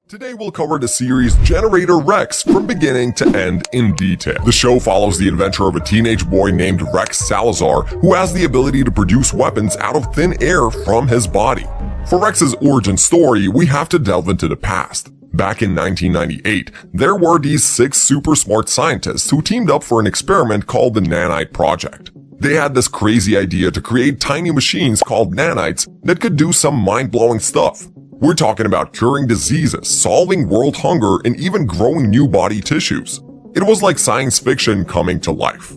Today we'll cover the series Generator Rex from beginning to end in detail. The show follows the adventure of a teenage boy named Rex Salazar who has the ability to produce weapons out of thin air from his body. For Rex's origin story, we have to delve into the past. Back in 1998, there were these 6 super smart scientists who teamed up for an experiment called the Nanite Project. They had this crazy idea to create tiny machines called nanites that could do some mind-blowing stuff. We're talking about curing diseases, solving world hunger, and even growing new body tissues. It was like science fiction coming to life.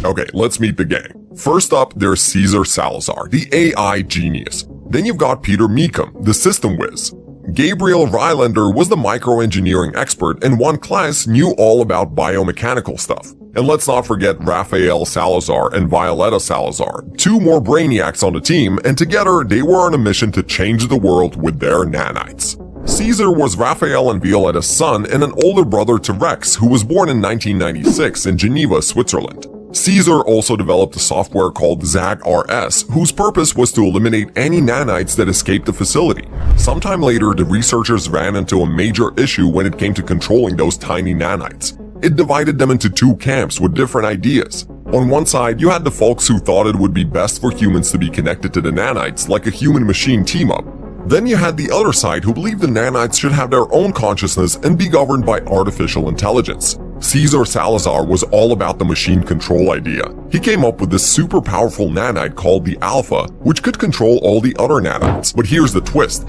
Okay, let's meet the gang. First up, there's Cesar Salazar, the AI genius. Then you've got Peter Meekum, the system whiz. Gabriel Rylander was the microengineering expert, and one class knew all about biomechanical stuff. And let's not forget Rafael Salazar and Violeta Salazar, 2 more brainiacs on the team, and together they were on a mission to change the world with their nanites. Caesar was Rafael and Violeta's son and an older brother to Rex, who was born in 1996 in Geneva, Switzerland. Caesar also developed a software called ZAG-RS, whose purpose was to eliminate any nanites that escaped the facility. Sometime later, the researchers ran into a major issue when it came to controlling those tiny nanites. It divided them into 2 camps with different ideas. On one side, you had the folks who thought it would be best for humans to be connected to the nanites, like a human-machine team-up. Then you had the other side who believed the nanites should have their own consciousness and be governed by artificial intelligence. Cesar Salazar was all about the machine control idea. He came up with this super powerful nanite called the Alpha, which could control all the other nanites. But here's the twist.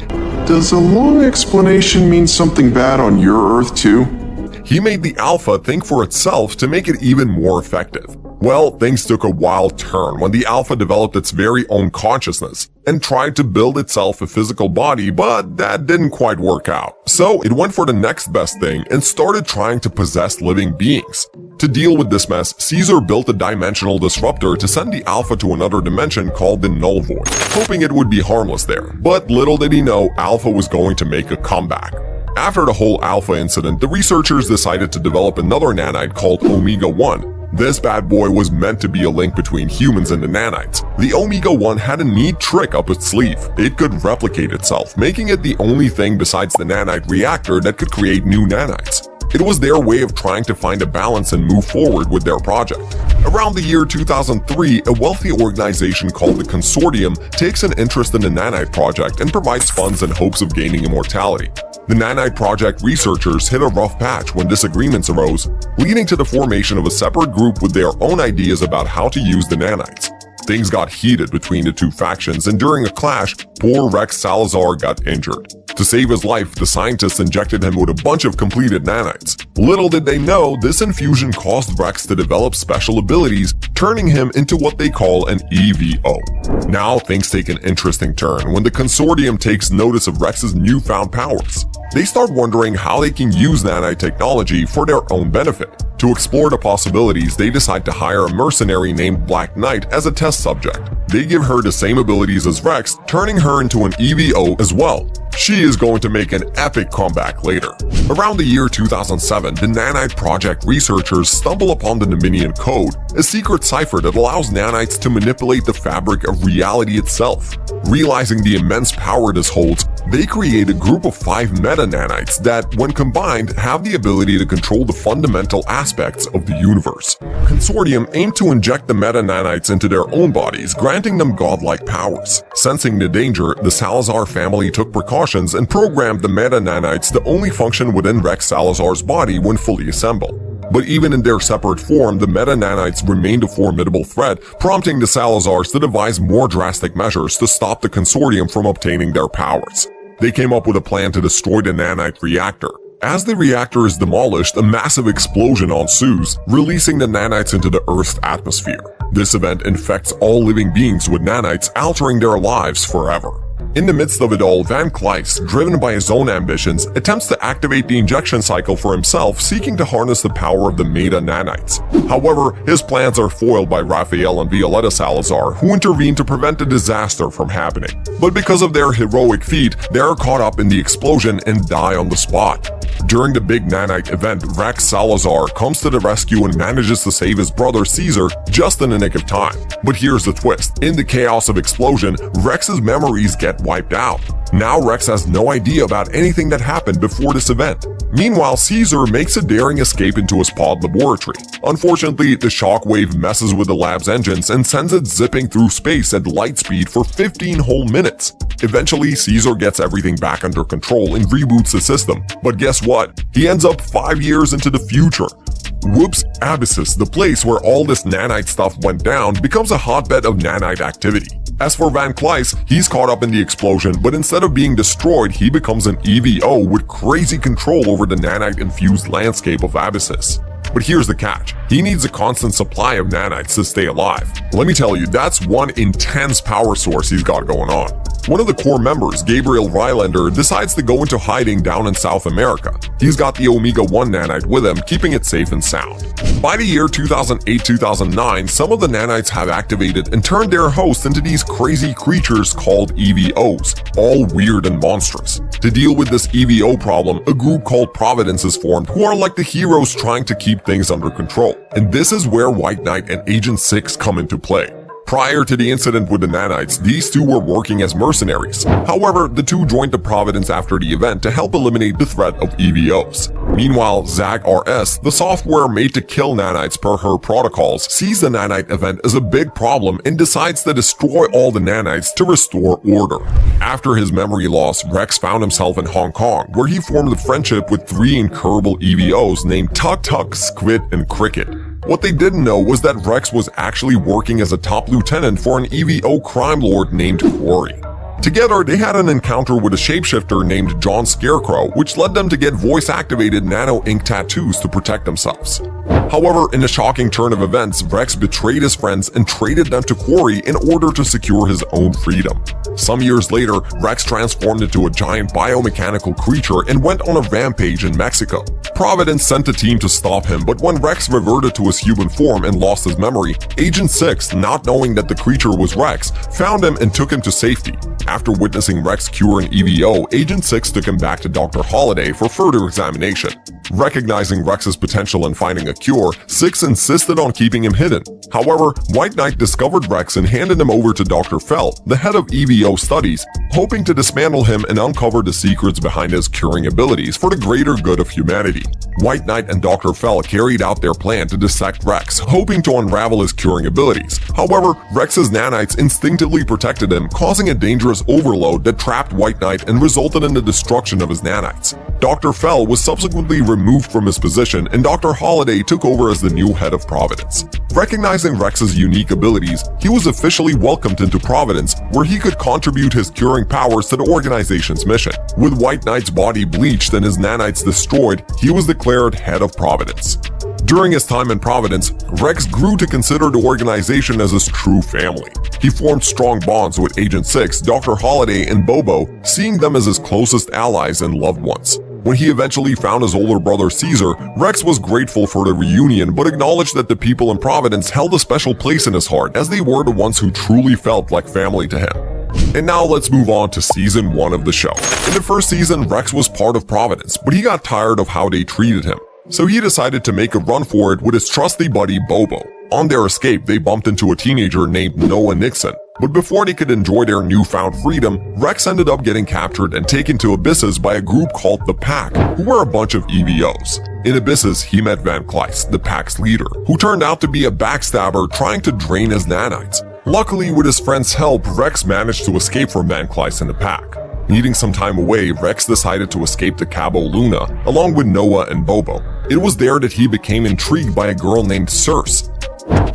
Does a long explanation mean something bad on your Earth too? He made the Alpha think for itself to make it even more effective. Well, things took a wild turn when the Alpha developed its very own consciousness and tried to build itself a physical body, but that didn't quite work out. So it went for the next best thing and started trying to possess living beings. To deal with this mess, Caesar built a dimensional disruptor to send the Alpha to another dimension called the Null Void, hoping it would be harmless there. But little did he know, Alpha was going to make a comeback. After the whole Alpha incident, the researchers decided to develop another nanite called Omega-1. This bad boy was meant to be a link between humans and the nanites. The Omega-1 had a neat trick up its sleeve. It could replicate itself, making it the only thing besides the nanite reactor that could create new nanites. It was their way of trying to find a balance and move forward with their project. Around the year 2003, a wealthy organization called the Consortium takes an interest in the Nanite Project and provides funds in hopes of gaining immortality. The Nanite Project researchers hit a rough patch when disagreements arose, leading to the formation of a separate group with their own ideas about how to use the nanites. Things got heated between the 2 factions, and during a clash, poor Rex Salazar got injured. To save his life, the scientists injected him with a bunch of completed nanites. Little did they know, this infusion caused Rex to develop special abilities, turning him into what they call an EVO. Now things take an interesting turn when the Consortium takes notice of Rex's newfound powers. They start wondering how they can use nanite technology for their own benefit. To explore the possibilities, they decide to hire a mercenary named Black Knight as a test subject. They give her the same abilities as Rex, turning her into an EVO as well. She is going to make an epic comeback later. Around the year 2007, the Nanite Project researchers stumble upon the Dominion Code, a secret cipher that allows nanites to manipulate the fabric of reality itself. Realizing the immense power this holds, they create a group of 5 meta-nanites that, when combined, have the ability to control the fundamental aspects of the universe. Consortium aimed to inject the meta-nanites into their own bodies, granting them godlike powers. Sensing the danger, the Salazar family took precautions and programmed the meta-nanites to only function within Rex Salazar's body when fully assembled. But even in their separate form, the meta-nanites remained a formidable threat, prompting the Salazars to devise more drastic measures to stop the Consortium from obtaining their powers. They came up with a plan to destroy the nanite reactor. As the reactor is demolished, a massive explosion ensues, releasing the nanites into the Earth's atmosphere. This event infects all living beings with nanites, altering their lives forever. In the midst of it all, Van Kleist, driven by his own ambitions, attempts to activate the injection cycle for himself, seeking to harness the power of the meta-nanites. However, his plans are foiled by Rafael and Violeta Salazar, who intervene to prevent the disaster from happening. But because of their heroic feat, they are caught up in the explosion and die on the spot. During the big nanite event, Rex Salazar comes to the rescue and manages to save his brother Caesar just in the nick of time. But here's the twist. In the chaos of explosion, Rex's memories get wiped out. Now Rex has no idea about anything that happened before this event. Meanwhile, Caesar makes a daring escape into his pod laboratory. Unfortunately, the shockwave messes with the lab's engines and sends it zipping through space at light speed for 15 whole minutes. Eventually, Caesar gets everything back under control and reboots the system. But guess what? He ends up 5 years into the future. Whoops, Abyssus, the place where all this nanite stuff went down, becomes a hotbed of nanite activity. As for Van Cleis, he's caught up in the explosion, but instead of being destroyed, he becomes an EVO with crazy control over the nanite-infused landscape of Abyssus. But here's the catch. He needs a constant supply of nanites to stay alive. Let me tell you, that's one intense power source he's got going on. One of the core members, Gabriel Rylander, decides to go into hiding down in South America. He's got the Omega-1 nanite with him, keeping it safe and sound. By the year 2008-2009, some of the nanites have activated and turned their hosts into these crazy creatures called EVOs, all weird and monstrous. To deal with this EVO problem, a group called Providence is formed, who are like the heroes trying to keep things under control. And this is where White Knight and Agent 6 come into play. Prior to the incident with the nanites, these two were working as mercenaries. However, the two joined the Providence after the event to help eliminate the threat of EVOs. Meanwhile, ZAG-RS, the software made to kill nanites per her protocols, sees the nanite event as a big problem and decides to destroy all the nanites to restore order. After his memory loss, Rex found himself in Hong Kong, where he formed a friendship with 3 incurable EVOs named Tuk Tuk, Squid, and Cricket. What they didn't know was that Rex was actually working as a top lieutenant for an EVO crime lord named Quarry. Together, they had an encounter with a shapeshifter named John Scarecrow, which led them to get voice-activated nano-ink tattoos to protect themselves. However, in a shocking turn of events, Rex betrayed his friends and traded them to Quarry in order to secure his own freedom. Some years later, Rex transformed into a giant biomechanical creature and went on a rampage in Mexico. Providence sent a team to stop him, but when Rex reverted to his human form and lost his memory, Agent 6, not knowing that the creature was Rex, found him and took him to safety. After witnessing Rex cure an EVO, Agent 6 took him back to Dr. Holliday for further examination. Recognizing Rex's potential in finding a cure, 6 insisted on keeping him hidden. However, White Knight discovered Rex and handed him over to Dr. Fell, the head of EVO studies, hoping to dismantle him and uncover the secrets behind his curing abilities for the greater good of humanity. White Knight and Dr. Fell carried out their plan to dissect Rex, hoping to unravel his curing abilities. However, Rex's nanites instinctively protected him, causing a dangerous overload that trapped White Knight and resulted in the destruction of his nanites. Dr. Fell was subsequently removed from his position, and Dr. Holliday took over as the new head of Providence. Recognizing Rex's unique abilities, he was officially welcomed into Providence, where he could contribute his curing powers to the organization's mission. With White Knight's body bleached and his nanites destroyed, he was declared head of Providence. During his time in Providence, Rex grew to consider the organization as his true family. He formed strong bonds with Agent 6, Dr. Holliday, and Bobo, seeing them as his closest allies and loved ones. When he eventually found his older brother Caesar, Rex was grateful for the reunion but acknowledged that the people in Providence held a special place in his heart, as they were the ones who truly felt like family to him. And now let's move on to Season 1 of the show. In the first season, Rex was part of Providence, but he got tired of how they treated him. So he decided to make a run for it with his trusty buddy Bobo. On their escape, they bumped into a teenager named Noah Nixon. But before they could enjoy their newfound freedom, Rex ended up getting captured and taken to Abyssus by a group called the Pack, who were a bunch of EVOs. In Abyssus, he met Van Cleis, the Pack's leader, who turned out to be a backstabber trying to drain his nanites. Luckily, with his friend's help, Rex managed to escape from Van Cleis and the Pack. Needing some time away, Rex decided to escape to Cabo Luna, along with Noah and Bobo. It was there that he became intrigued by a girl named Circe.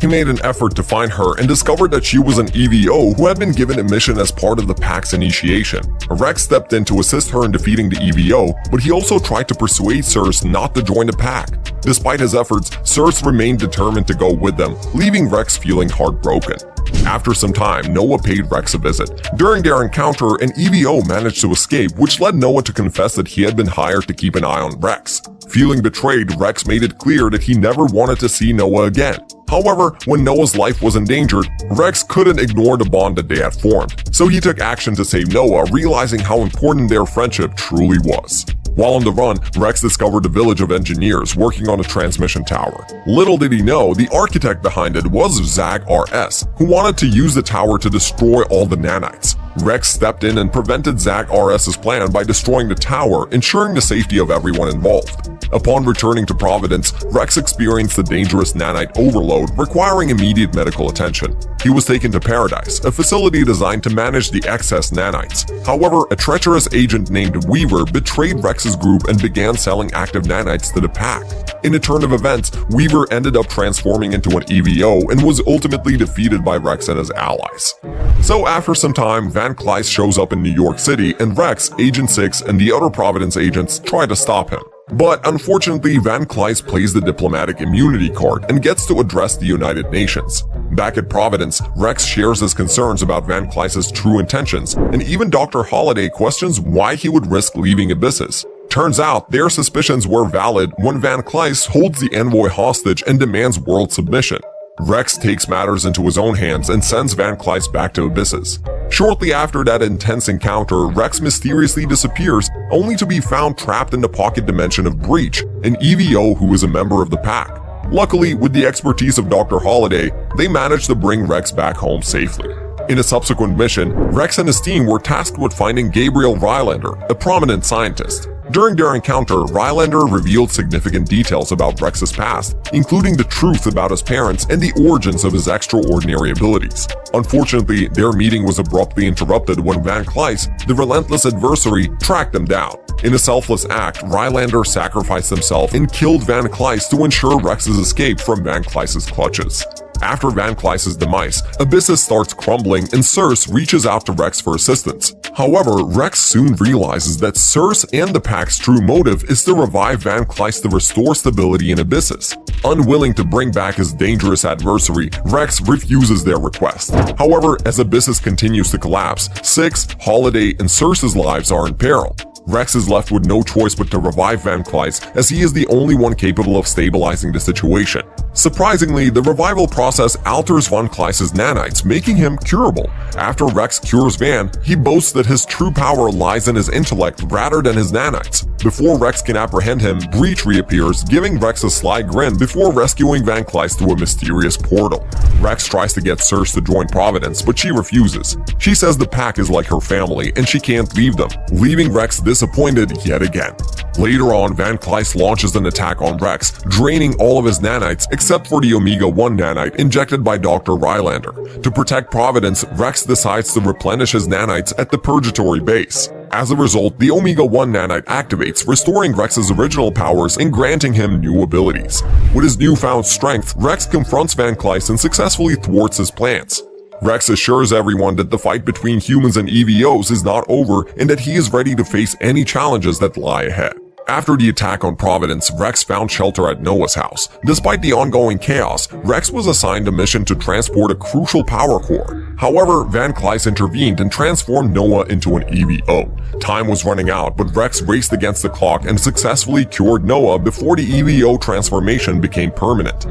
He made an effort to find her and discovered that she was an EVO who had been given a mission as part of the Pack's initiation. Rex stepped in to assist her in defeating the EVO, but he also tried to persuade Circe not to join the Pack. Despite his efforts, Circe remained determined to go with them, leaving Rex feeling heartbroken. After some time, Noah paid Rex a visit. During their encounter, an EVO managed to escape, which led Noah to confess that he had been hired to keep an eye on Rex. Feeling betrayed, Rex made it clear that he never wanted to see Noah again. However, when Noah's life was endangered, Rex couldn't ignore the bond that they had formed, so he took action to save Noah, realizing how important their friendship truly was. While on the run, Rex discovered a village of engineers working on a transmission tower. Little did he know, the architect behind it was Zag RS, who wanted to use the tower to destroy all the nanites. Rex stepped in and prevented Zag RS's plan by destroying the tower, ensuring the safety of everyone involved. Upon returning to Providence, Rex experienced a dangerous nanite overload requiring immediate medical attention. He was taken to Paradise, a facility designed to manage the excess nanites. However, a treacherous agent named Weaver betrayed Rex's group and began selling active nanites to the pack. In a turn of events, Weaver ended up transforming into an EVO and was ultimately defeated by Rex and his allies. So after some time, Van Cleist shows up in New York City and Rex, Agent 6, and the other Providence agents try to stop him. But unfortunately, Van Cleist plays the diplomatic immunity card and gets to address the United Nations. Back at Providence, Rex shares his concerns about Van Cleist's true intentions, and even Dr. Holliday questions why he would risk leaving Abyssus. Turns out, their suspicions were valid when Van Cleist holds the envoy hostage and demands world submission. Rex takes matters into his own hands and sends Van Cleist back to Abyssus. Shortly after that intense encounter, Rex mysteriously disappears, only to be found trapped in the pocket dimension of Breach, an EVO who is a member of the pack. Luckily, with the expertise of Dr. Holliday, they managed to bring Rex back home safely. In a subsequent mission, Rex and his team were tasked with finding Gabriel Rylander, a prominent scientist. During their encounter, Rylander revealed significant details about Rex's past, including the truth about his parents and the origins of his extraordinary abilities. Unfortunately, their meeting was abruptly interrupted when Van Cleist, the relentless adversary, tracked them down. In a selfless act, Rylander sacrificed himself and killed Van Cleist to ensure Rex's escape from Van Cleist's clutches. After Van Cleist's demise, Abyssus starts crumbling and Circe reaches out to Rex for assistance. However, Rex soon realizes that Circe and the pack's true motive is to revive Van Cleist to restore stability in Abyssus. Unwilling to bring back his dangerous adversary, Rex refuses their request. However, as Abyssus continues to collapse, Six, Holiday, and Circe's lives are in peril. Rex is left with no choice but to revive Van Cleist, as he is the only one capable of stabilizing the situation. Surprisingly, the revival process alters Van Cleist's nanites, making him curable. After Rex cures Van, he boasts that his true power lies in his intellect rather than his nanites. Before Rex can apprehend him, Breach reappears, giving Rex a sly grin before rescuing Van Cleist through a mysterious portal. Rex tries to get Circe to join Providence, but she refuses. She says the pack is like her family and she can't leave them, leaving Rex disappointed yet again. Later on, Van Cleist launches an attack on Rex, draining all of his nanites except for the Omega-1 nanite injected by Dr. Rylander. To protect Providence, Rex decides to replenish his nanites at the Purgatory base. As a result, the Omega-1 nanite activates, restoring Rex's original powers and granting him new abilities. With his newfound strength, Rex confronts Van Cleist and successfully thwarts his plans. Rex assures everyone that the fight between humans and EVOs is not over and that he is ready to face any challenges that lie ahead. After the attack on Providence, Rex found shelter at Noah's house. Despite the ongoing chaos, Rex was assigned a mission to transport a crucial power core. However, Van Cleist intervened and transformed Noah into an EVO. Time was running out, but Rex raced against the clock and successfully cured Noah before the EVO transformation became permanent.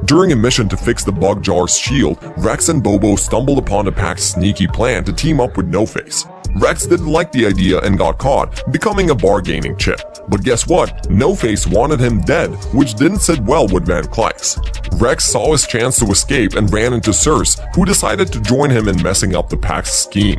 During a mission to fix the Bug Jar's shield, Rex and Bobo stumbled upon the pack's sneaky plan to team up with No-Face. Rex didn't like the idea and got caught, becoming a bargaining chip. But guess what? No-Face wanted him dead, which didn't sit well with Van Cleist. Rex saw his chance to escape and ran into Circe, who decided to join him in messing up the pack's scheme.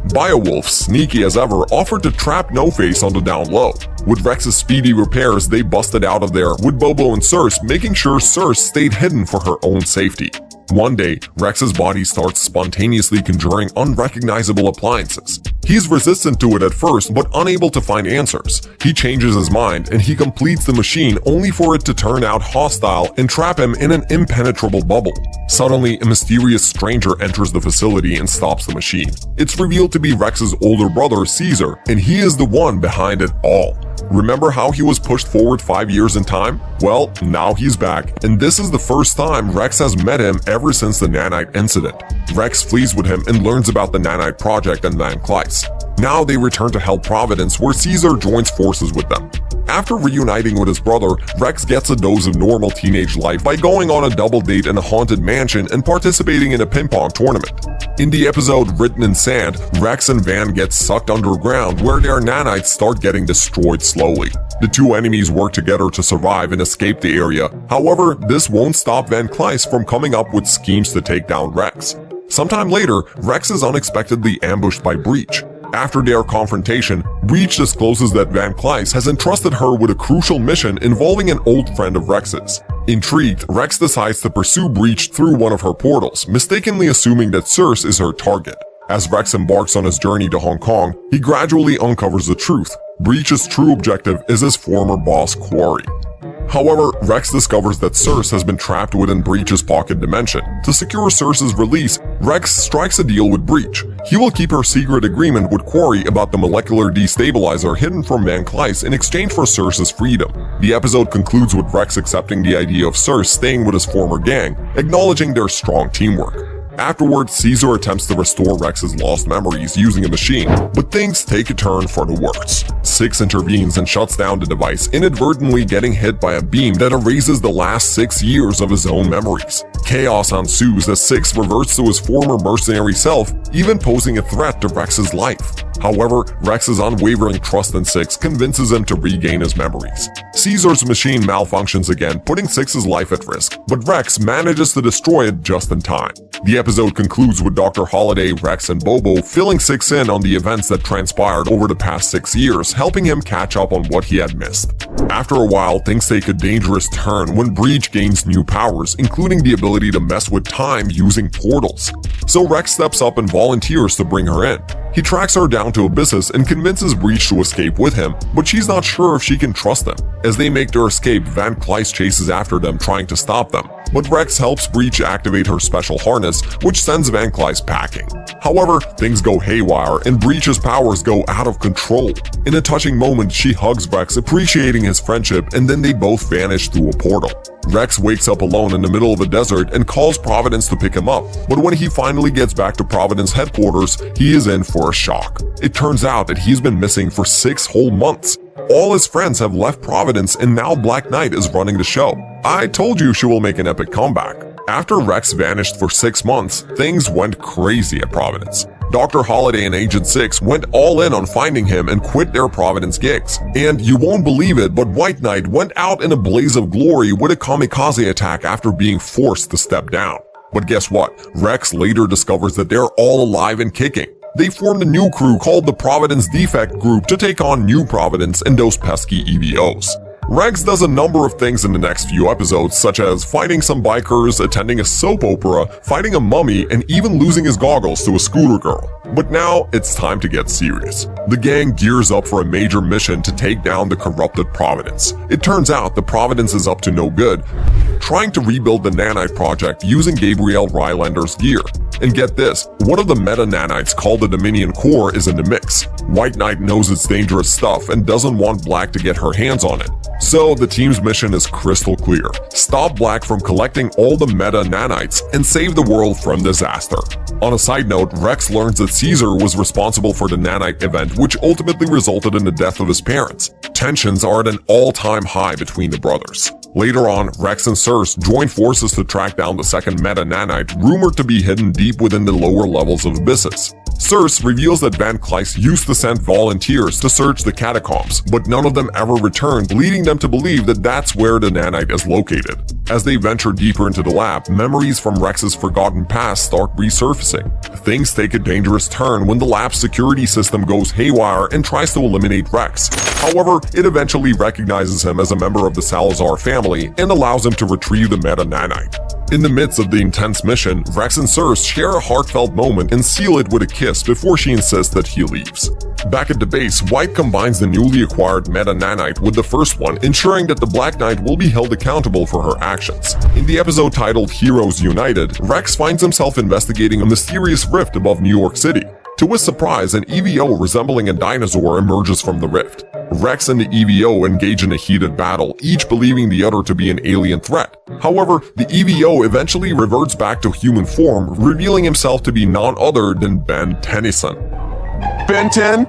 Biowolf, sneaky as ever, offered to trap No-Face on the down low. With Rex's speedy repairs, they busted out of there, with Bobo and Circe making sure Circe stayed hidden for her own safety. One day, Rex's body starts spontaneously conjuring unrecognizable appliances. He's resistant to it at first, but unable to find answers. He changes his mind, and he completes the machine only for it to turn out hostile and trap him in an impenetrable bubble. Suddenly, a mysterious stranger enters the facility and stops the machine. It's revealed to be Rex's older brother, Caesar, and he is the one behind it all. Remember how he was pushed forward 5 years in time? Well, now he's back, and this is the first time Rex has met him ever since the nanite incident. Rex flees with him and learns about the nanite project and Van Cleist. Now they return to Hell Providence, where Caesar joins forces with them. After reuniting with his brother, Rex gets a dose of normal teenage life by going on a double date in a haunted mansion and participating in a ping pong tournament. In the episode Written in Sand, Rex and Van get sucked underground where their nanites start getting destroyed slowly. The two enemies work together to survive and escape the area. However, this won't stop Van Cleist from coming up with schemes to take down Rex. Sometime later, Rex is unexpectedly ambushed by Breach. After their confrontation, Breach discloses that Van Cleist has entrusted her with a crucial mission involving an old friend of Rex's. Intrigued, Rex decides to pursue Breach through one of her portals, mistakenly assuming that Circe is her target. As Rex embarks on his journey to Hong Kong, he gradually uncovers the truth. Breach's true objective is his former boss, Quarry. However, Rex discovers that Circe has been trapped within Breach's pocket dimension. To secure Circe's release, Rex strikes a deal with Breach. He will keep her secret agreement with Quarry about the molecular destabilizer hidden from Van Cleist in exchange for Circe's freedom. The episode concludes with Rex accepting the idea of Circe staying with his former gang, acknowledging their strong teamwork. Afterwards, Caesar attempts to restore Rex's lost memories using a machine, but things take a turn for the worse. Six intervenes and shuts down the device, inadvertently getting hit by a beam that erases the last 6 years of his own memories. Chaos ensues as Six reverts to his former mercenary self, even posing a threat to Rex's life. However, Rex's unwavering trust in Six convinces him to regain his memories. Caesar's machine malfunctions again, putting Six's life at risk, but Rex manages to destroy it just in time. The episode concludes with Dr. Holiday, Rex, and Bobo filling Six in on the events that transpired over the past 6 years, helping him catch up on what he had missed. After a while, things take a dangerous turn when Breach gains new powers, including the ability to mess with time using portals. So Rex steps up and volunteers to bring her in. He tracks her down to Abyssus and convinces Breach to escape with him, but she's not sure if she can trust him. As they make their escape, Van Cleist chases after them, trying to stop them. But Rex helps Breach activate her special harness, which sends Van Cleist packing. However, things go haywire and Breach's powers go out of control. In a touching moment, she hugs Rex, appreciating his friendship, and then they both vanish through a portal. Rex wakes up alone in the middle of a desert and calls Providence to pick him up, but when he finally gets back to Providence headquarters, he is in for a shock. It turns out that he's been missing for 6 whole months. All his friends have left Providence and now Black Knight is running the show. I told you she will make an epic comeback. After Rex vanished for 6 months, things went crazy at Providence. Dr. Holiday and Agent 6 went all in on finding him and quit their Providence gigs. And you won't believe it, but White Knight went out in a blaze of glory with a kamikaze attack after being forced to step down. But guess what? Rex later discovers that they're all alive and kicking. They formed a new crew called the Providence Defect Group to take on New Providence and those pesky EVOs. Rex does a number of things in the next few episodes, such as fighting some bikers, attending a soap opera, fighting a mummy, and even losing his goggles to a scooter girl. But now, it's time to get serious. The gang gears up for a major mission to take down the corrupted Providence. It turns out the Providence is up to no good, trying to rebuild the Nanite project using Gabrielle Rylander's gear. And get this, one of the meta-nanites called the Dominion Core is in the mix. White Knight knows it's dangerous stuff and doesn't want Black to get her hands on it. So the team's mission is crystal clear. Stop Black from collecting all the meta-nanites and save the world from disaster. On a side note, Rex learns that Caesar was responsible for the nanite event, which ultimately resulted in the death of his parents. Tensions are at an all-time high between the brothers. Later on, Rex and Circe join forces to track down the second meta-nanite, rumored to be hidden deep within the lower levels of Abyssus. Circe reveals that Van Cleist used to send volunteers to search the catacombs, but none of them ever returned, leading them to believe that that's where the nanite is located. As they venture deeper into the lab, memories from Rex's forgotten past start resurfacing. Things take a dangerous turn when the lab's security system goes haywire and tries to eliminate Rex. However, it eventually recognizes him as a member of the Salazar family and allows him to retrieve the meta-nanite. In the midst of the intense mission, Rex and Circe share a heartfelt moment and seal it with a kiss before she insists that he leaves. Back at the base, White combines the newly acquired meta-nanite with the first one, ensuring that the Black Knight will be held accountable for her actions. In the episode titled Heroes United, Rex finds himself investigating a mysterious rift above New York City. To his surprise, an EVO resembling a dinosaur emerges from the rift. Rex and the EVO engage in a heated battle, each believing the other to be an alien threat. However, the EVO eventually reverts back to human form, revealing himself to be none other than Ben Tennyson. Ben 10?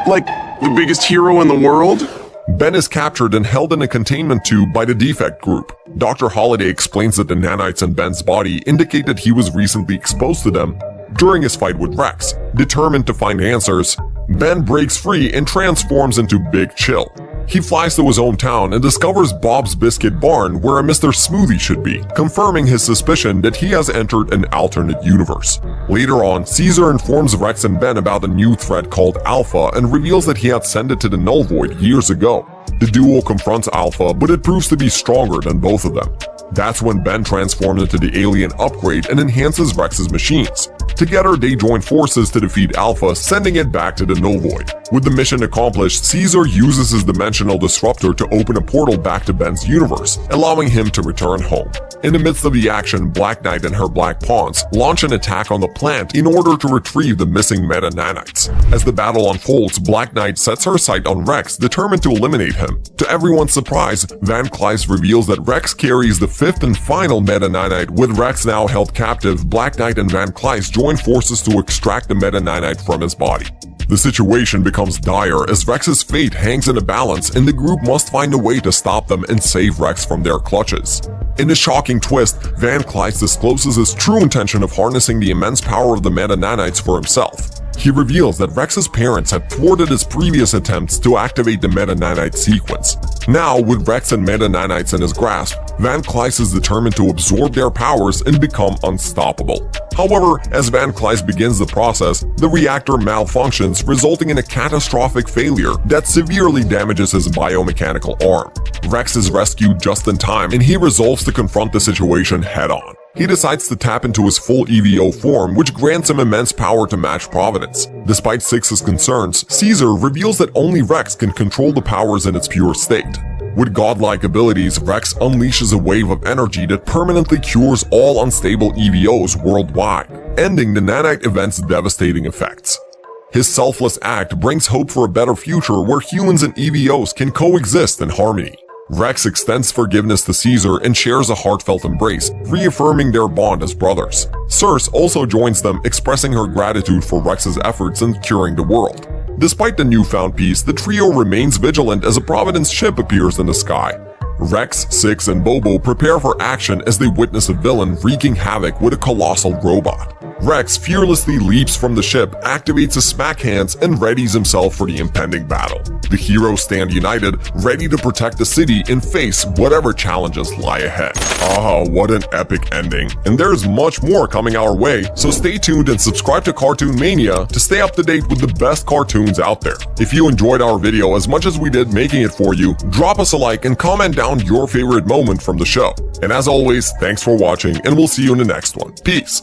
Like, the biggest hero in the world? Ben is captured and held in a containment tube by the Defect Group. Dr. Holiday explains that the nanites in Ben's body indicate that he was recently exposed to them during his fight with Rex. Determined to find answers, Ben breaks free and transforms into Big Chill. He flies to his own town and discovers Bob's Biscuit Barn where a Mr. Smoothie should be, confirming his suspicion that he has entered an alternate universe. Later on, Caesar informs Rex and Ben about a new threat called Alpha and reveals that he had sent it to the Null Void years ago. The duo confronts Alpha, but it proves to be stronger than both of them. That's when Ben transforms into the alien Upgrade and enhances Rex's machines. Together, they join forces to defeat Alpha, sending it back to the Null Void. With the mission accomplished, Caesar uses his dimensional disruptor to open a portal back to Ben's universe, allowing him to return home. In the midst of the action, Black Knight and her Black Pawns launch an attack on the plant in order to retrieve the missing meta-nanites. As the battle unfolds, Black Knight sets her sight on Rex, determined to eliminate him. To everyone's surprise, Van Cleist reveals that Rex carries the fifth and final meta-nanite. With Rex now held captive, Black Knight and Van Cleist join forces to extract the meta-nanite from his body. The situation becomes dire as Rex's fate hangs in a balance and the group must find a way to stop them and save Rex from their clutches. In a shocking twist, Van Cleist discloses his true intention of harnessing the immense power of the meta-nanites for himself. He reveals that Rex's parents had thwarted his previous attempts to activate the meta-nanite sequence. Now, with Rex and meta-nanites in his grasp, Van Cleist is determined to absorb their powers and become unstoppable. However, as Van Cleist begins the process, the reactor malfunctions, resulting in a catastrophic failure that severely damages his biomechanical arm. Rex is rescued just in time and he resolves to confront the situation head-on. He decides to tap into his full EVO form, which grants him immense power to match Providence. Despite Six's concerns, Caesar reveals that only Rex can control the powers in its pure state. With godlike abilities, Rex unleashes a wave of energy that permanently cures all unstable EVOs worldwide, ending the nanite event's devastating effects. His selfless act brings hope for a better future where humans and EVOs can coexist in harmony. Rex extends forgiveness to Caesar and shares a heartfelt embrace, reaffirming their bond as brothers. Circe also joins them, expressing her gratitude for Rex's efforts in curing the world. Despite the newfound peace, the trio remains vigilant as a Providence ship appears in the sky. Rex, Six, and Bobo prepare for action as they witness a villain wreaking havoc with a colossal robot. Rex fearlessly leaps from the ship, activates his smack hands, and readies himself for the impending battle. The heroes stand united, ready to protect the city and face whatever challenges lie ahead. Ah, what an epic ending. And there's much more coming our way, so stay tuned and subscribe to Cartoon Mania to stay up to date with the best cartoons out there. If you enjoyed our video as much as we did making it for you, drop us a like and comment down your favorite moment from the show. And as always, thanks for watching and we'll see you in the next one. Peace!